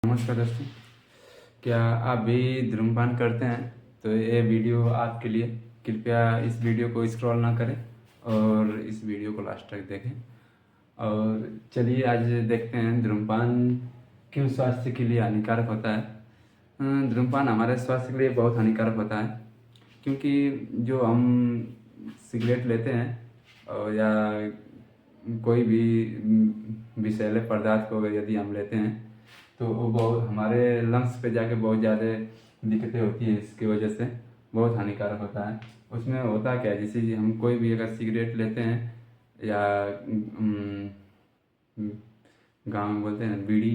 नमस्कार दोस्तों। क्या आप भी धूम्रपान करते हैं? तो ये वीडियो आपके लिए। कृपया इस वीडियो को स्क्रॉल ना करें और इस वीडियो को लास्ट तक देखें। और चलिए आज देखते हैं धूम्रपान क्यों स्वास्थ्य के लिए हानिकारक होता है। धूम्रपान हमारे स्वास्थ्य के लिए बहुत हानिकारक होता है, क्योंकि जो हम सिगरेट लेते हैं और या कोई भी विषैले पदार्थ को यदि हम लेते हैं तो वो बहुत हमारे लंग्स पे जाके बहुत ज़्यादा दिक्कतें होती हैं। इसकी वजह से बहुत हानिकारक होता है। उसमें होता क्या है, जैसे कि हम कोई भी अगर सिगरेट लेते हैं या गाँव में बोलते हैं बीड़ी,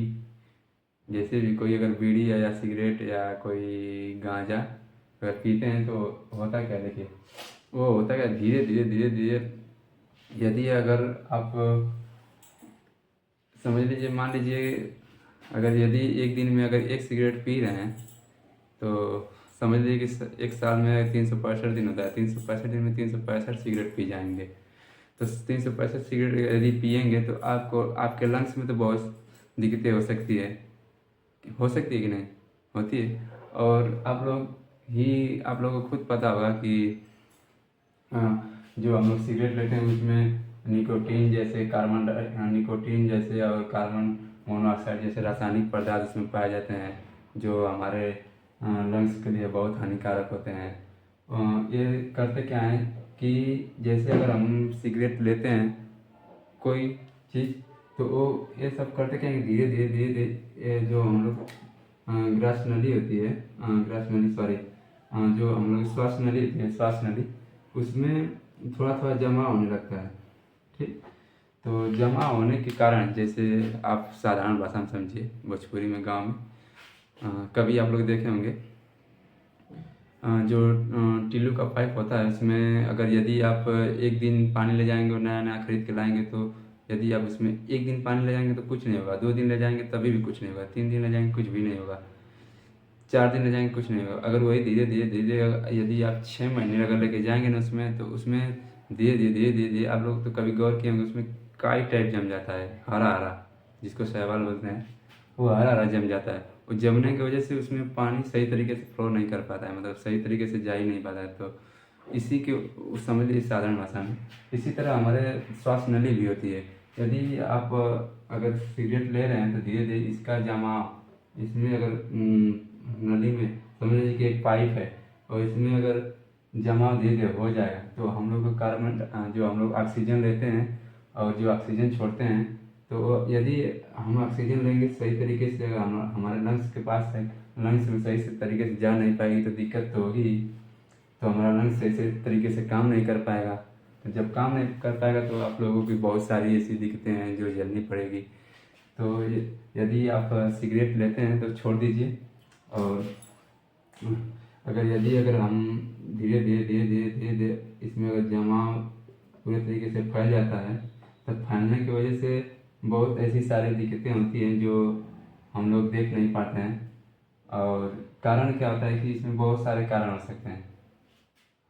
जैसे भी कोई अगर बीड़ी या सिगरेट या कोई गांजा अगर पीते हैं तो होता क्या, देखिए वो होता क्या, धीरे धीरे धीरे धीरे यदि अगर आप समझ लीजिए, मान लीजिए अगर यदि एक दिन में अगर एक सिगरेट पी रहे हैं तो समझ लीजिए कि एक साल में 365 दिन होता है। 365 दिन में 365 सिगरेट पी जाएंगे। तो 365 सिगरेट यदि पिएंगे तो आपको आपके लंग्स में तो बहुत दिक्कतें हो सकती है कि नहीं होती है। और आप लोगों को खुद पता होगा कि जो हम लोग सिगरेट लेते हैं उसमें निकोटीन जैसे और कार्बन मोनोऑक्साइड जैसे रासायनिक पदार्थ उसमें पाए जाते हैं, जो हमारे लंग्स के लिए बहुत हानिकारक होते हैं। ये करते क्या है कि जैसे अगर हम सिगरेट लेते हैं कोई चीज़, तो वो ये सब करते क्या है, धीरे धीरे धीरे धीरे ये जो हम लोग ग्रास नली होती है, ग्रास नली सॉरी, जो हम लोग श्वास नली होती है, श्वास नली, उसमें थोड़ा थोड़ा जमा होने लगता है। ठीक, तो जमा होने के कारण, जैसे आप साधारण भाषा में समझिए, भोजपुरी में गांव में कभी आप लोग देखे होंगे जो टिल्लू का पाइप होता है, उसमें अगर यदि आप एक दिन पानी ले जाएंगे और नया नया खरीद के लाएंगे, तो यदि आप उसमें एक दिन पानी ले जाएंगे तो कुछ नहीं होगा, 2 दिन ले जाएंगे तभी भी कुछ नहीं होगा, 3 दिन ले जाएंगे कुछ भी नहीं होगा, 4 दिन ले जाएंगे कुछ नहीं होगा। अगर वही धीरे धीरे धीरे यदि आप 6 महीने अगर लेके जाएंगे ना उसमें, तो उसमें धीरे धीरे धीरे धीरे धीरे आप लोग तो कभी गौर किए होंगे, उसमें काई टाइप जम जाता है, हरा हरा, जिसको शैवाल बोलते हैं, वो हरा हरा जम जाता है। और जमने की वजह से उसमें पानी सही तरीके से फ्लो नहीं कर पाता है, मतलब सही तरीके से जा ही नहीं पाता है। तो इसी के समझ लीजिए साधारण भाषा में, इसी तरह हमारे श्वास नली भी होती है। यदि आप अगर सिगरेट ले रहे हैं तो धीरे धीरे इसका जमाव इसमें अगर नली में समझ लीजिए कि एक पाइप है और इसमें अगर जमाव धीरे धीरे हो जाएगा तो हम लोग को कार्बन जो हम लोग ऑक्सीजन लेते हैं और जो ऑक्सीजन छोड़ते हैं, तो यदि हम ऑक्सीजन लेंगे सही तरीके से, अगर हमारे लंग्स के पास है, लंग्स में सही से तरीके से जा नहीं पाएगी तो दिक्कत तो होगी। तो हमारा लंग्स सही से तरीके से काम नहीं कर पाएगा। तो जब काम नहीं कर पाएगा तो आप लोगों की बहुत सारी ऐसी दिक्कतें हैं जो झेलनी पड़ेगी। तो यदि आप सिगरेट लेते हैं तो छोड़ दीजिए। और अगर हम धीरे धीरे धीरे धीरे धीरे धीरे इसमें अगर जमाव पूरे तरीके से फैल जाता है, तो फैलने की वजह से बहुत ऐसी सारी दिक्कतें होती हैं जो हम लोग देख नहीं पाते हैं। और कारण क्या होता है कि इसमें बहुत सारे कारण हो सकते हैं।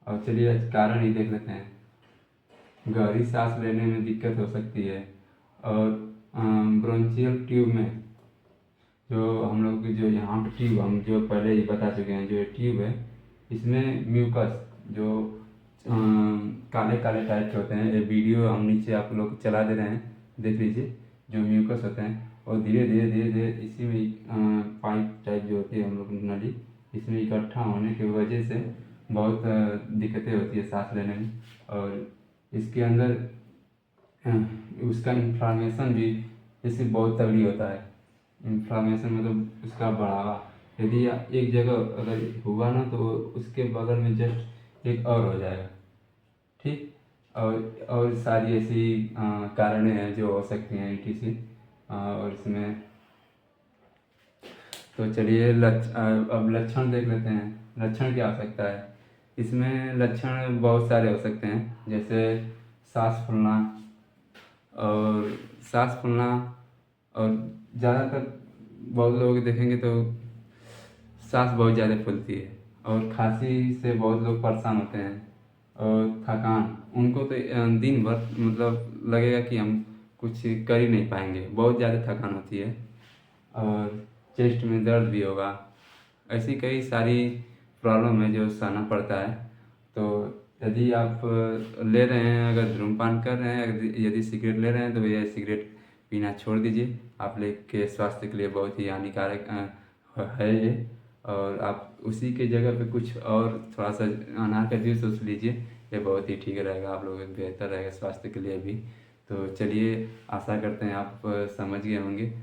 और चलिए आज कारण ही देख लेते हैं। गहरी सांस लेने में दिक्कत हो सकती है, और ब्रोंचियल ट्यूब में जो हम लोग की जो यहाँ पे ट्यूब हम जो पहले ही बता चुके हैं, जो ये ट्यूब है इसमें म्यूकस जो काले काले टाइप के होते हैं, ये वीडियो हम नीचे आप लोग चला दे रहे हैं, देख लीजिए, जो म्यूकस होते हैं और धीरे धीरे धीरे धीरे इसी में पाइप टाइप जो होती है हम लोग नली, इसमें इकट्ठा होने की वजह से बहुत दिक्कतें होती है सांस लेने में। और इसके अंदर उसका इन्फ्लामेशन भी जैसे बहुत तगड़ी होता है। इन्फ्लामेशन मतलब उसका बढ़ावा, यदि एक जगह अगर हुआ ना तो उसके बगल में जस्ट एक और हो जाएगा। ठीक, और सारी ऐसी कारण हैं जो हो सकती हैं ETC। और इसमें तो चलिए अब लक्षण देख लेते हैं। लक्षण क्या हो सकता है? इसमें लक्षण बहुत सारे हो सकते हैं, जैसे सांस फूलना और और ज़्यादातर बहुत लोग देखेंगे तो सांस बहुत ज़्यादा फूलती है, और खांसी से बहुत लोग परेशान होते हैं। और थकान, उनको तो दिन भर मतलब लगेगा कि हम कुछ कर ही नहीं पाएंगे, बहुत ज़्यादा थकान होती है। और चेस्ट में दर्द भी होगा। ऐसी कई सारी प्रॉब्लम है जो सहना पड़ता है। तो यदि आप ले रहे हैं, अगर धूम्रपान कर रहे हैं, यदि सिगरेट ले रहे हैं तो ये सिगरेट पीना छोड़ दीजिए। आप लोग के स्वास्थ्य के लिए बहुत ही हानिकारक है ये। और आप उसी के जगह पे कुछ और थोड़ा सा अनार का जूस उस लीजिए, ये बहुत ही ठीक रहेगा, आप लोगों को बेहतर रहेगा स्वास्थ्य के लिए भी। तो चलिए, आशा करते हैं आप समझ गए होंगे।